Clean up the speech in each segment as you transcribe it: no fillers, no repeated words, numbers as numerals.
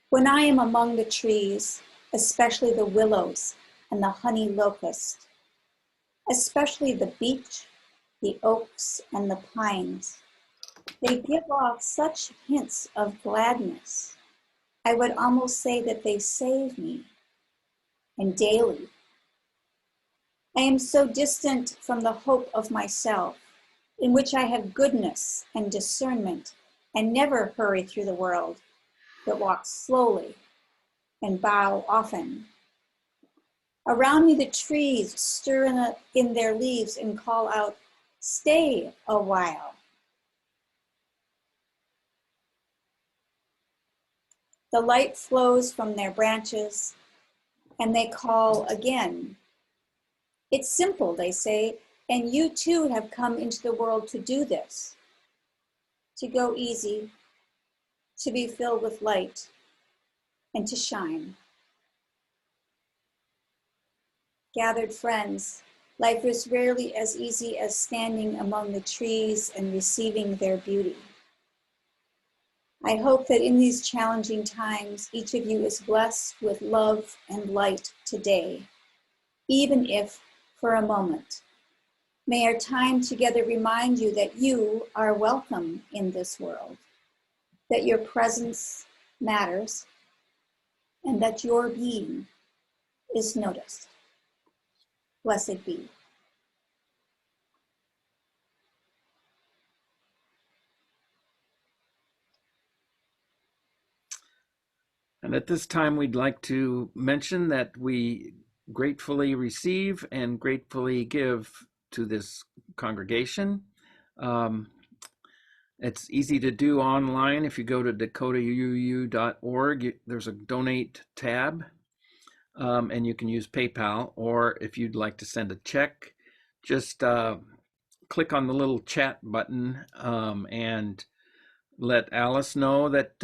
When I am among the trees, especially the willows and the honey locust, especially the beech, the oaks, and the pines, they give off such hints of gladness. I would almost say that they save me, and daily. I am so distant from the hope of myself, in which I have goodness and discernment, and never hurry through the world, but walk slowly and bow often. Around me the trees stir in their leaves and call out, "Stay a while." The light flows from their branches, and they call again. It's simple, they say, and you too have come into the world to do this, to go easy, to be filled with light, and to shine. Gathered friends, life is rarely as easy as standing among the trees and receiving their beauty. I hope that in these challenging times, each of you is blessed with love and light today, even if for a moment. May our time together remind you that you are welcome in this world, that your presence matters, and that your being is noticed. Blessed be. And at this time, we'd like to mention that we gratefully receive and gratefully give to this congregation. It's easy to do online. If you go to dakotauu.org, there's a donate tab, and you can use PayPal, or if you'd like to send a check, just click on the little chat button and let Alice know that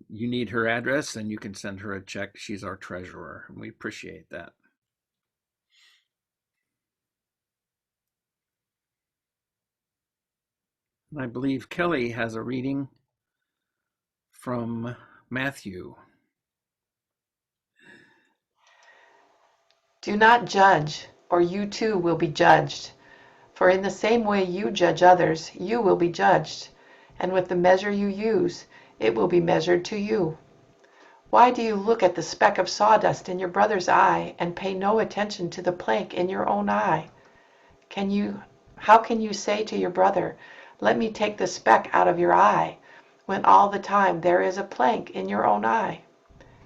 you need her address, and you can send her a check. She's our treasurer, and we appreciate that. I believe Kelly has a reading from Matthew. Do not judge, or you too will be judged. For in the same way you judge others, you will be judged, and with the measure you use, it will be measured to you. Why do you look at the speck of sawdust in your brother's eye and pay no attention to the plank in your own eye? How can you say to your brother, "Let me take the speck out of your eye," when all the time there is a plank in your own eye?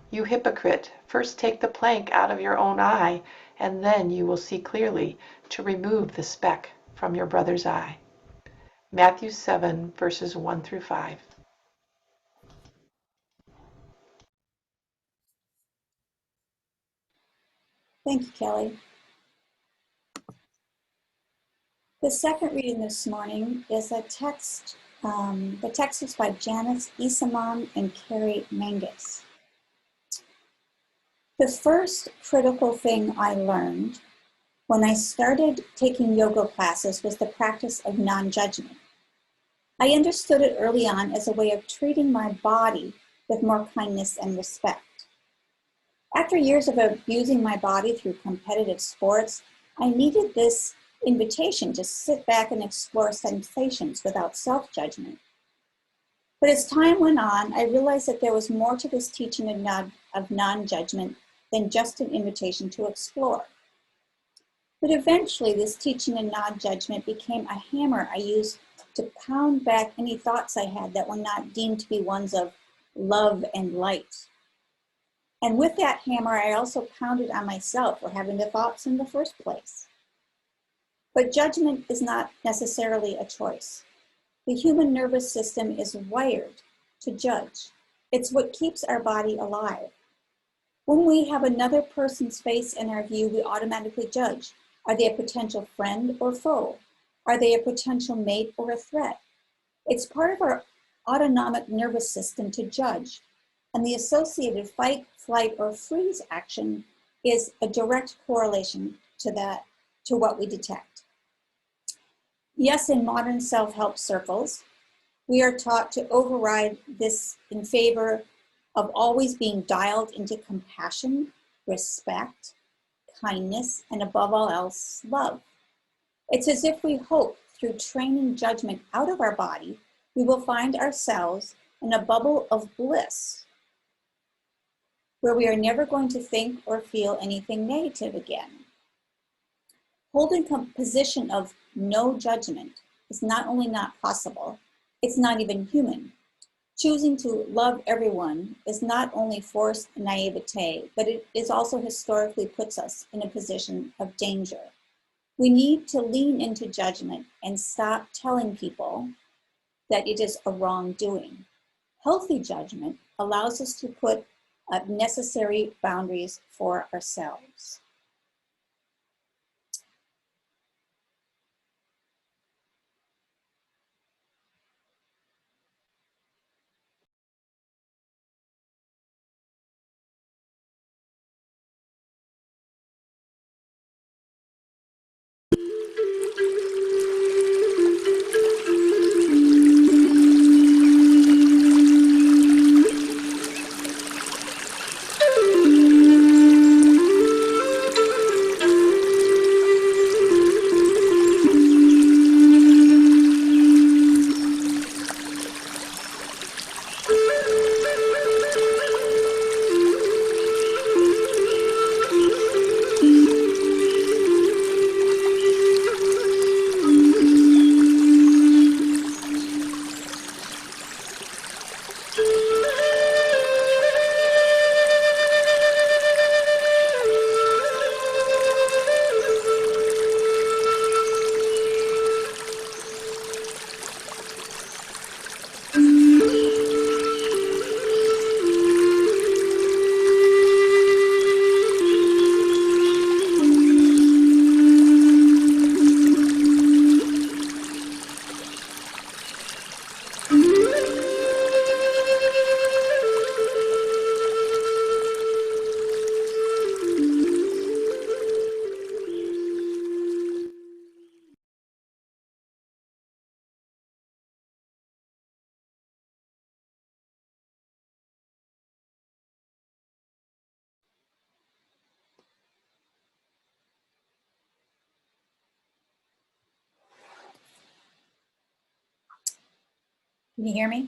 You hypocrite, first take the plank out of your own eye, and then you will see clearly to remove the speck from your brother's eye. Matthew 7, verses 1 through 5. Thank you, Kelly. The second reading this morning is a text. The text is by Janice Isamon and Carrie Mangus. The first critical thing I learned when I started taking yoga classes was the practice of non-judgment. I understood it early on as a way of treating my body with more kindness and respect. After years of abusing my body through competitive sports, I needed this invitation to sit back and explore sensations without self-judgment. But as time went on, I realized that there was more to this teaching of non-judgment than just an invitation to explore. But eventually, this teaching of non-judgment became a hammer I used to pound back any thoughts I had that were not deemed to be ones of love and light. And with that hammer, I also pounded on myself for having the thoughts in the first place. But judgment is not necessarily a choice. The human nervous system is wired to judge. It's what keeps our body alive. When we have another person's face in our view, we automatically judge. Are they a potential friend or foe? Are they a potential mate or a threat? It's part of our autonomic nervous system to judge, and the associated fight, flight, or freeze action is a direct correlation to what we detect. Yes, in modern self-help circles, We are taught to override this in favor of always being dialed into compassion, respect, kindness, and above all else, love. It's as if we hope through training judgment out of our body, we will find ourselves in a bubble of bliss where we are never going to think or feel anything negative again. Holding a position of no judgment is not only not possible, it's not even human. Choosing to love everyone is not only forced naivete, but it is also historically puts us in a position of danger. We need to lean into judgment and stop telling people that it is a wrongdoing. Healthy judgment allows us to put up necessary boundaries for ourselves. Can you hear me?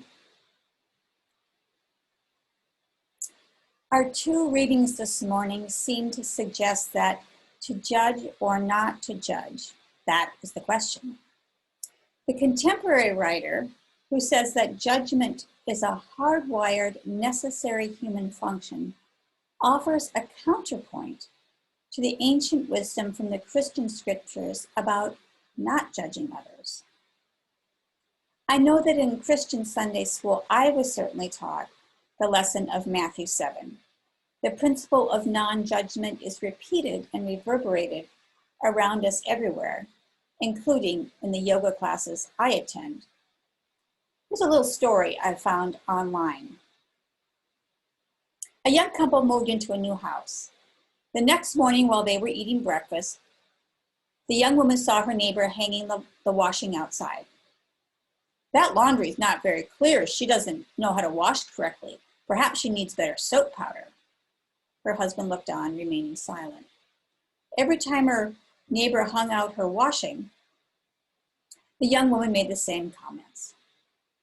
Our two readings this morning seem to suggest that to judge or not to judge, that is the question. The contemporary writer, who says that judgment is a hardwired, necessary human function, offers a counterpoint to the ancient wisdom from the Christian scriptures about not judging others. I know that in Christian Sunday school, I was certainly taught the lesson of Matthew 7. The principle of non-judgment is repeated and reverberated around us everywhere, including in the yoga classes I attend. Here's a little story I found online. A young couple moved into a new house. The next morning while they were eating breakfast, the young woman saw her neighbor hanging the washing outside. That laundry is not very clear. She doesn't know how to wash correctly. Perhaps she needs better soap powder. Her husband looked on, remaining silent. Every time her neighbor hung out her washing, the young woman made the same comments.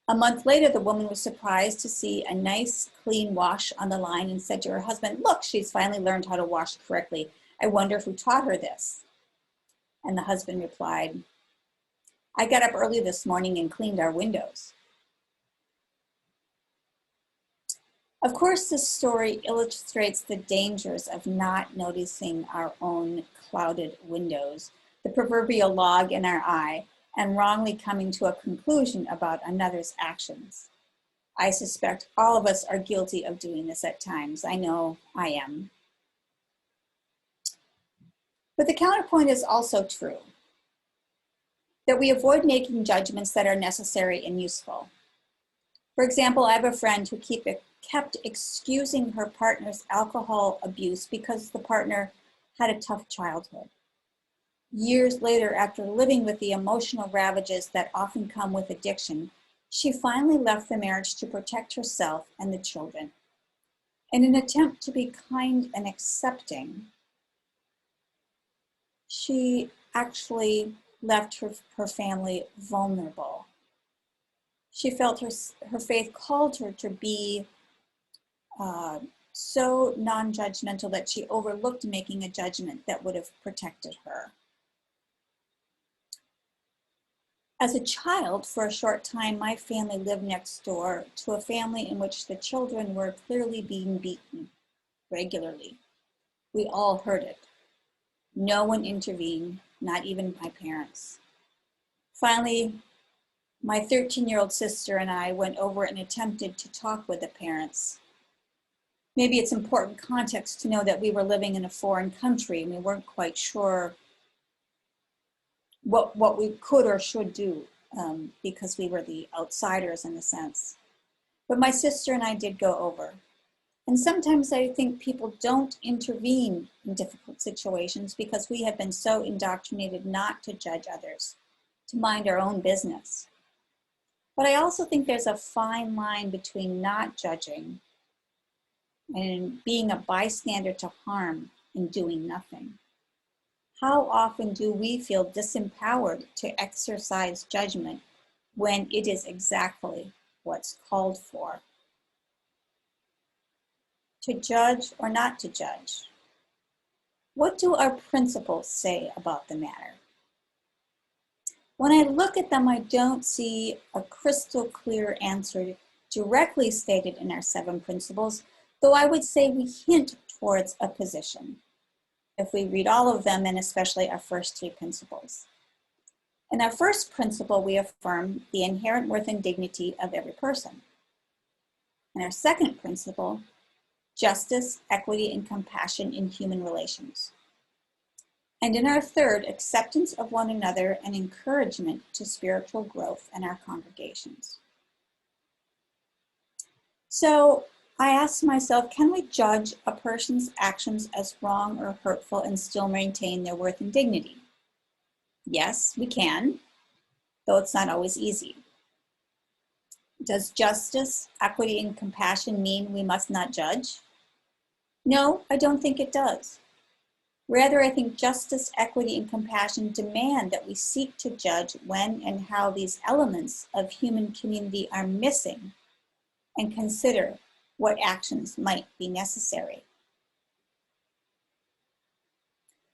A month later, the woman was surprised to see a nice, clean wash on the line and said to her husband, "Look, she's finally learned how to wash correctly. I wonder who taught her this." And the husband replied, "I got up early this morning and cleaned our windows." Of course, this story illustrates the dangers of not noticing our own clouded windows, the proverbial log in our eye, and wrongly coming to a conclusion about another's actions. I suspect all of us are guilty of doing this at times. I know I am. But the counterpoint is also true, that we avoid making judgments that are necessary and useful. For example, I have a friend who kept excusing her partner's alcohol abuse because the partner had a tough childhood. Years later, after living with the emotional ravages that often come with addiction, She finally left the marriage to protect herself and the children. In an attempt to be kind and accepting, she actually left her family vulnerable. She felt her faith called her to be so non-judgmental that she overlooked making a judgment that would have protected her. As a child, for a short time, my family lived next door to a family in which the children were clearly being beaten regularly. We all heard it. No one intervened, not even my parents. Finally, my 13-year-old sister and I went over and attempted to talk with the parents. Maybe it's important context to know that we were living in a foreign country and we weren't quite sure what we could or should do because we were the outsiders in a sense. But my sister and I did go over. And sometimes I think people don't intervene in difficult situations because we have been so indoctrinated not to judge others, to mind our own business. But I also think there's a fine line between not judging and being a bystander to harm and doing nothing. How often do we feel disempowered to exercise judgment when it is exactly what's called for? To judge or not to judge? What do our principles say about the matter? When I look at them, I don't see a crystal clear answer directly stated in our 7 principles, though I would say we hint towards a position if we read all of them, and especially our first 3 principles. In our first principle, we affirm the inherent worth and dignity of every person. In our second principle, justice, equity, and compassion in human relations. And in our third, acceptance of one another and encouragement to spiritual growth in our congregations. So I asked myself, can we judge a person's actions as wrong or hurtful and still maintain their worth and dignity? Yes, we can, though it's not always easy. Does justice, equity, and compassion mean we must not judge? No, I don't think it does. Rather, I think justice, equity, and compassion demand that we seek to judge when and how these elements of human community are missing and consider what actions might be necessary.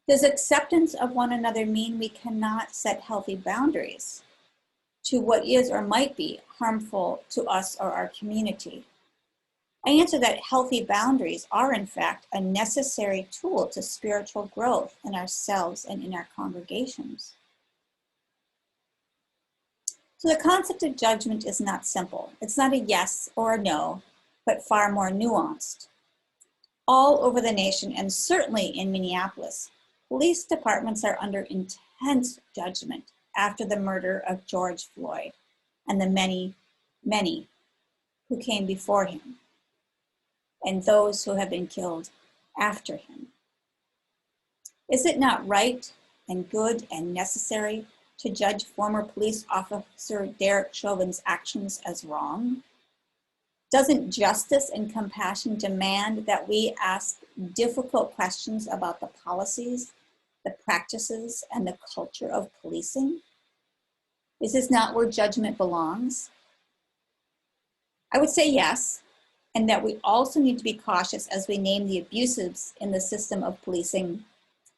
Does acceptance of one another mean we cannot set healthy boundaries to what is or might be harmful to us or our community? I answer that healthy boundaries are, in fact, a necessary tool to spiritual growth in ourselves and in our congregations. So the concept of judgment is not simple. It's not a yes or a no, but far more nuanced. All over the nation, and certainly in Minneapolis, police departments are under intense judgment after the murder of George Floyd and the many, many who came before him, and those who have been killed after him. Is it not right and good and necessary to judge former police officer Derek Chauvin's actions as wrong? Doesn't justice and compassion demand that we ask difficult questions about the policies, the practices, and the culture of policing? Is this not where judgment belongs? I would say yes, and that we also need to be cautious as we name the abuses in the system of policing,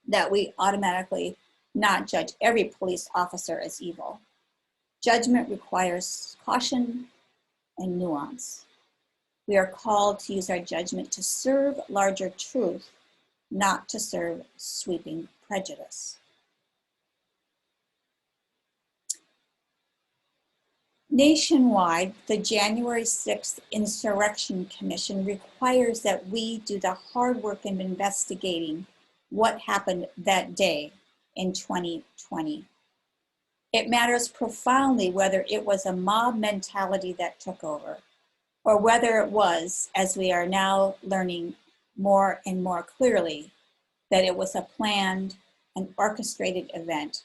that we automatically not judge every police officer as evil. Judgment requires caution and nuance. We are called to use our judgment to serve larger truth, not to serve sweeping prejudice. Nationwide, the January 6th Insurrection Commission requires that we do the hard work of investigating what happened that day in 2020. It matters profoundly whether it was a mob mentality that took over, or whether it was, as we are now learning more and more clearly, that it was a planned and orchestrated event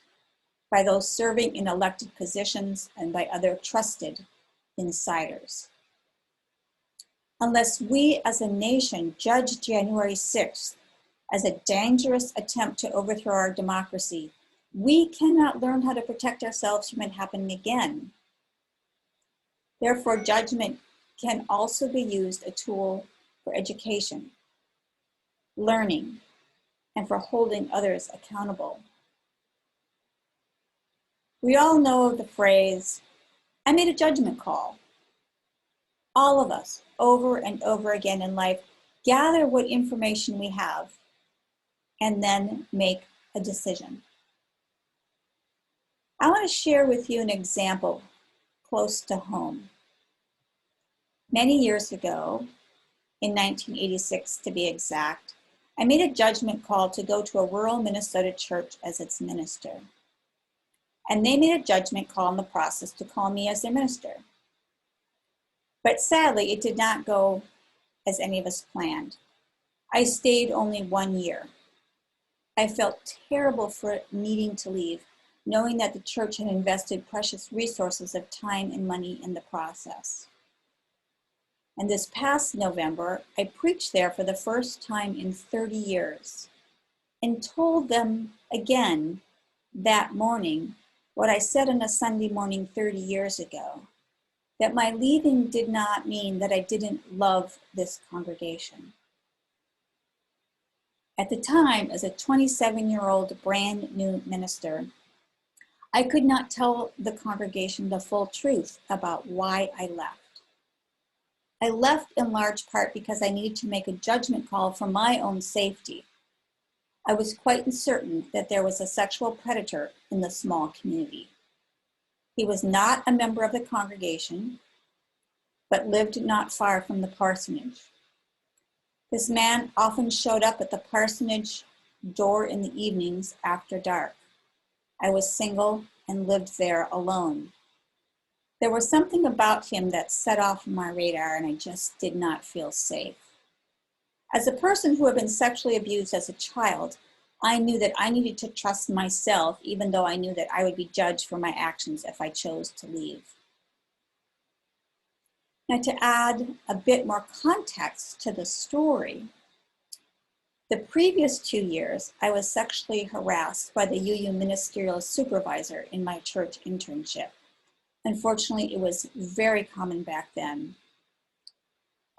by those serving in elected positions and by other trusted insiders. Unless we as a nation judge January 6th as a dangerous attempt to overthrow our democracy, we cannot learn how to protect ourselves from it happening again. Therefore, judgment can also be used as a tool for education, learning, and for holding others accountable. We all know the phrase, "I made a judgment call." All of us, over and over again in life, gather what information we have and then make a decision. I want to share with you an example close to home. Many years ago, in 1986 to be exact, I made a judgment call to go to a rural Minnesota church as its minister. And they made a judgment call in the process to call me as their minister. But sadly, it did not go as any of us planned. I stayed only 1 year. I felt terrible for needing to leave, knowing that the church had invested precious resources of time and money in the process. And this past November, I preached there for the first time in 30 years and told them again that morning what I said on a Sunday morning 30 years ago, that my leaving did not mean that I didn't love this congregation. At the time, as a 27-year-old brand new minister, I could not tell the congregation the full truth about why I left. I left in large part because I needed to make a judgment call for my own safety. I was quite certain that there was a sexual predator in the small community. He was not a member of the congregation, but lived not far from the parsonage. This man often showed up at the parsonage door in the evenings after dark. I was single and lived there alone. There was something about him that set off my radar, and I just did not feel safe. As a person who had been sexually abused as a child, I knew that I needed to trust myself, even though I knew that I would be judged for my actions if I chose to leave. Now, to add a bit more context to the story, the previous 2 years, I was sexually harassed by the UU ministerial supervisor in my church internship. Unfortunately, it was very common back then.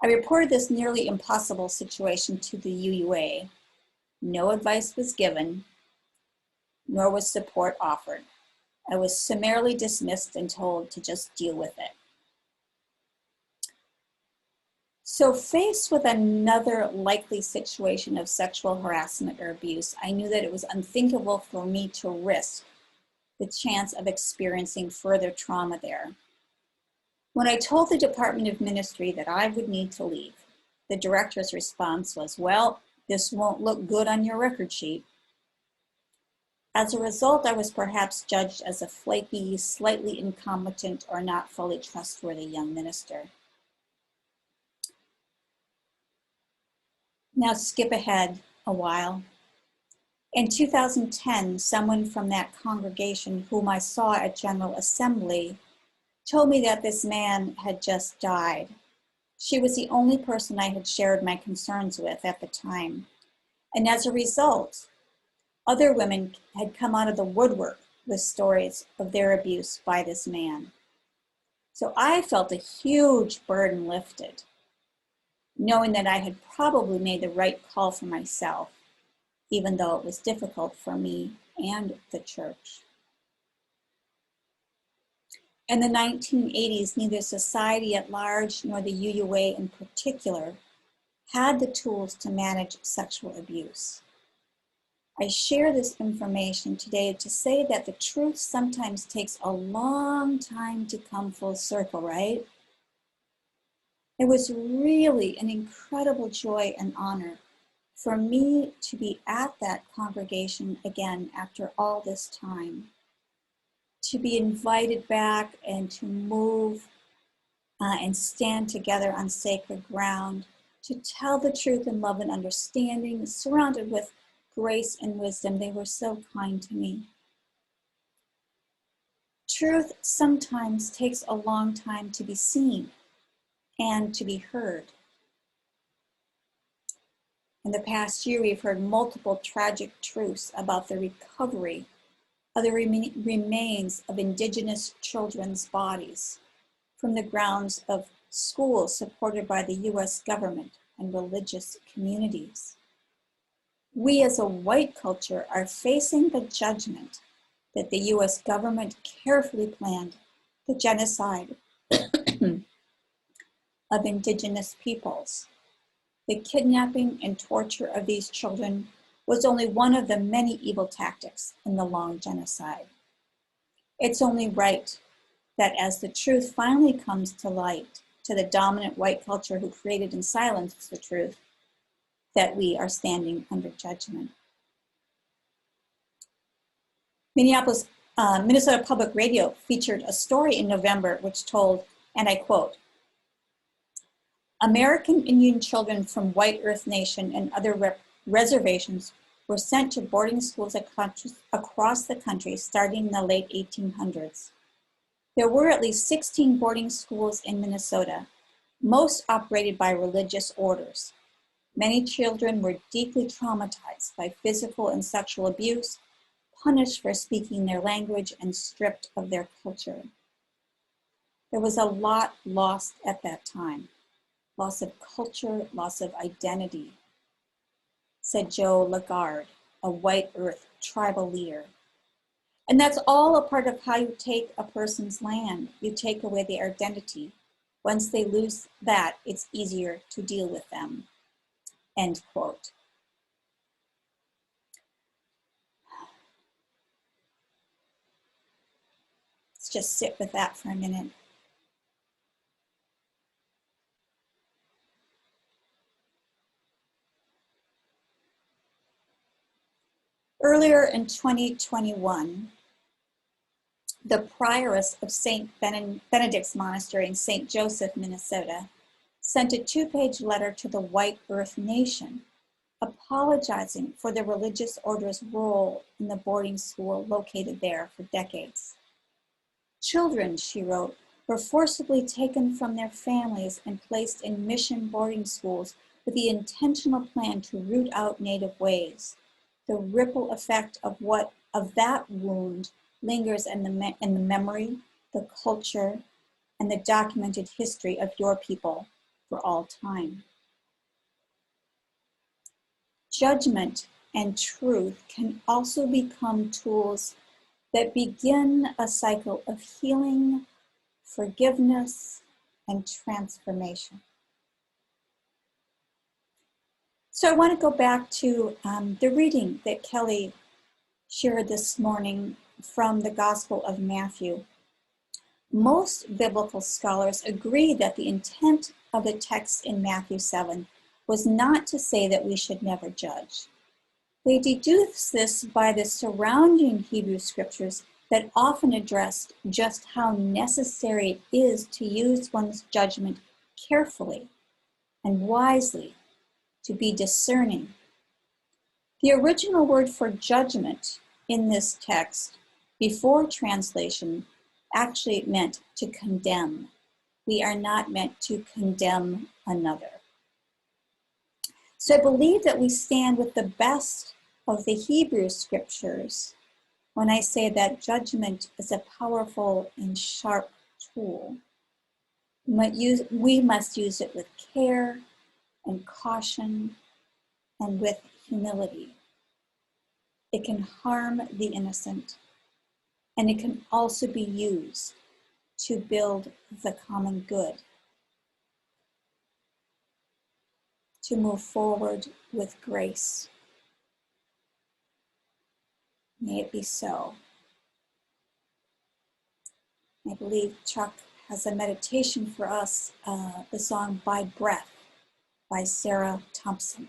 I reported this nearly impossible situation to the UUA. No advice was given, nor was support offered. I was summarily dismissed and told to just deal with it. So faced with another likely situation of sexual harassment or abuse, I knew that it was unthinkable for me to risk the chance of experiencing further trauma there. When I told the Department of Ministry that I would need to leave, the director's response was, "Well, this won't look good on your record sheet." As a result, I was perhaps judged as a flaky, slightly incompetent, or not fully trustworthy young minister. Now skip ahead a while. In 2010, someone from that congregation whom I saw at General Assembly told me that this man had just died. She was the only person I had shared my concerns with at the time. And as a result, other women had come out of the woodwork with stories of their abuse by this man. So I felt a huge burden lifted, knowing that I had probably made the right call for myself, even though it was difficult for me and the church. In the 1980s, neither society at large nor the UUA in particular had the tools to manage sexual abuse. I share this information today to say that the truth sometimes takes a long time to come full circle, right? It was really an incredible joy and honor for me to be at that congregation again after all this time, to be invited back and to move and stand together on sacred ground, to tell the truth in love and understanding, surrounded with grace and wisdom. They were so kind to me. Truth sometimes takes a long time to be seen and to be heard. In the past year, we've heard multiple tragic truths about the recovery of the remains of Indigenous children's bodies from the grounds of schools supported by the US government and religious communities. We as a white culture are facing the judgment that the US government carefully planned the genocide of Indigenous peoples. The kidnapping and torture of these children was only one of the many evil tactics in the long genocide. It's only right that as the truth finally comes to light to the dominant white culture who created and silenced the truth, that we are standing under judgment. Minnesota Public Radio featured a story in November which told, and I quote, American Indian children from White Earth Nation and other reservations were sent to boarding schools across the country starting in the late 1800s. There were at least 16 boarding schools in Minnesota, most operated by religious orders. Many children were deeply traumatized by physical and sexual abuse, punished for speaking their language, and stripped of their culture. There was a lot lost at that time. Loss of culture, loss of identity, said Joe Lagarde, a White Earth tribal leader. And that's all a part of how you take a person's land. You take away their identity. Once they lose that, it's easier to deal with them. End quote. Let's just sit with that for a minute. Earlier in 2021, the prioress of St. Benedict's Monastery in St. Joseph, Minnesota, sent a 2-page letter to the White Earth Nation, apologizing for the religious order's role in the boarding school located there for decades. Children, she wrote, were forcibly taken from their families and placed in mission boarding schools with the intentional plan to root out native ways. The ripple effect of that wound lingers in the memory, the culture, and the documented history of your people for all time. Judgment and truth can also become tools that begin a cycle of healing, forgiveness, and transformation. So I want to go back to the reading that Kelly shared this morning from the Gospel of Matthew. Most biblical scholars agree that the intent of the text in Matthew 7 was not to say that we should never judge. They deduce this by the surrounding Hebrew scriptures that often addressed just how necessary it is to use one's judgment carefully and wisely, to be discerning. The original word for judgment in this text, before translation, actually meant to condemn. We are not meant to condemn another. So I believe that we stand with the best of the Hebrew scriptures when I say that judgment is a powerful and sharp tool. We must use it with care and caution and with humility. It can harm the innocent, and it can also be used to build the common good, to move forward with grace. May it be so. I believe Chuck has a meditation for us, the song By Breath by Sarah Thompson.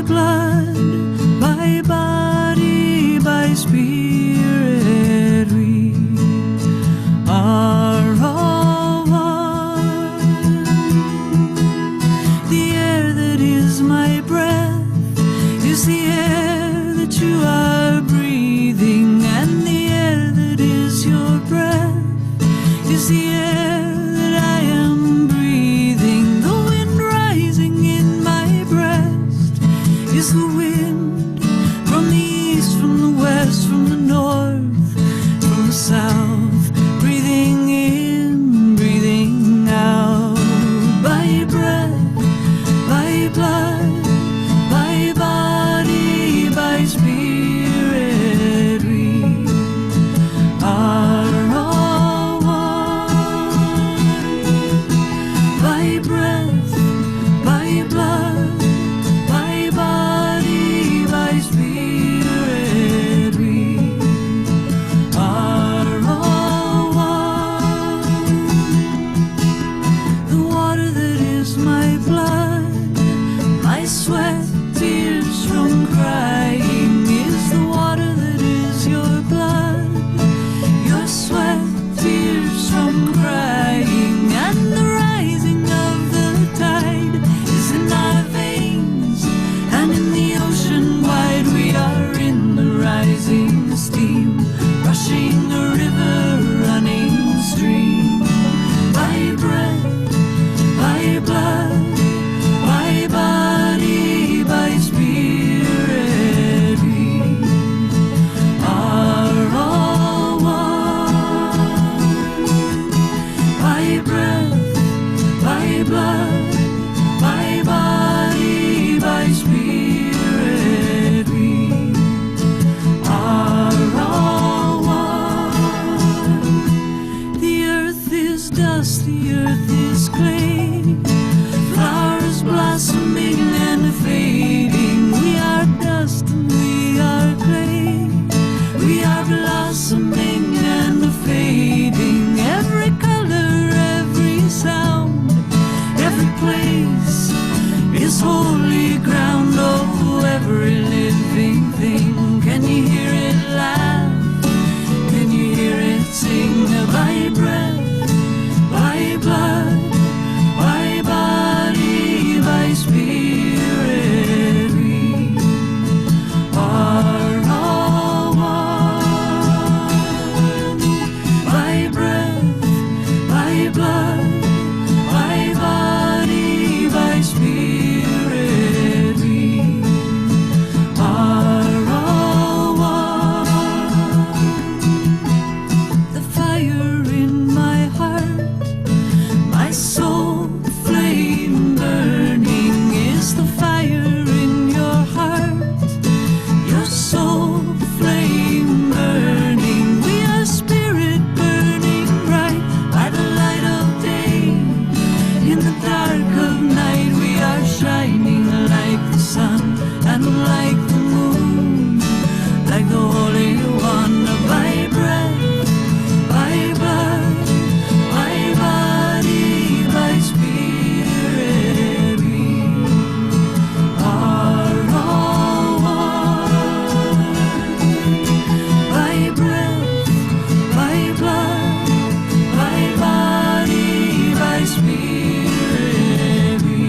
blood, by body, by spirit, we are all one. The air that is my breath is the air that you are breathing, and the air that is your breath is the air that I am breathing. The wind rising in my breast is the wind from the east, from the west, from the north, from the south, breathing in, breathing out. By breath, by blood, by body, by spirit, we are all one. By breath, by blood, by body, by spirit, we are all one. The water that is my blood, my sweat, tears from crying, is the water that is your blood, your sweat, tears from crying, and the rising of the tide is in our veins, and in the ocean wide we are in the rising steam, rushing a river, running stream. By breath, by blood, by body, by spirit, we are all one. By breath, by blood, by body, by spirit, we are all one. The earth is dust, the earth is clay, flowers blossoming and fading. We are dust and we are clay, we are blossoming and fading. Every color, every sound, every place is holy ground. Oh, every living thing, can you hear it laugh? Can you hear it sing? By breath, by blood, by body, by spirit, we are all one. By breath, by blood, by body, by spirit, we are all one. The fire in my heart, my soul, the flame burning, is the fire in your heart, your soul, the flame burning. We are spirit burning bright by the light of day. In the dark of night we are shining like the sun and like the moon, like the Holy One. By breath, by blood, by body, by spirit, we are all one. By breath, by blood, by body, by spirit, we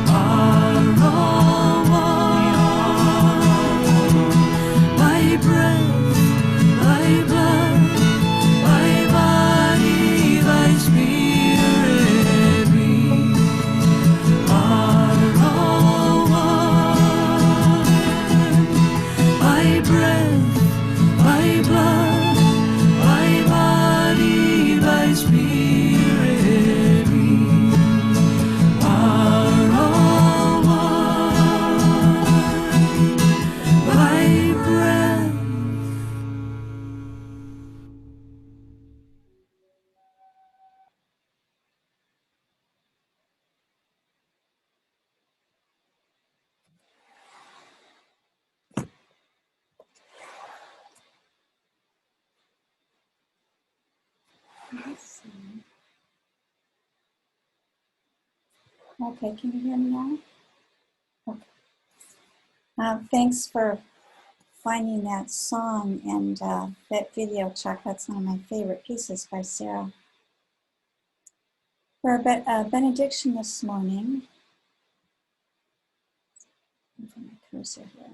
are all one. By breath, by blood, by body, by spirit, we are all one. By breath, by blood, by body, by spirit, we are all one. By breath. Let's see. Okay, can you hear me now? Okay. Thanks for finding that song and that video, Chuck. That's one of my favorite pieces by Sarah. For our benediction this morning, for my cursor here.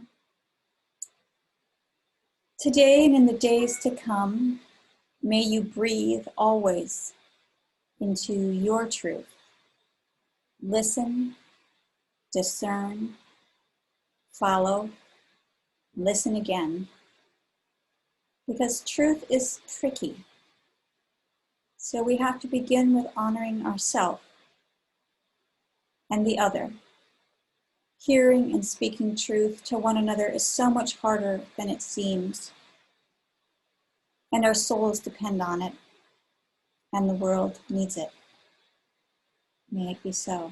Today and in the days to come, may you breathe always into your truth. Listen, discern, follow, listen again. Because truth is tricky. So we have to begin with honoring ourselves and the other. Hearing and speaking truth to one another is so much harder than it seems. And our souls depend on it, and the world needs it. May it be so.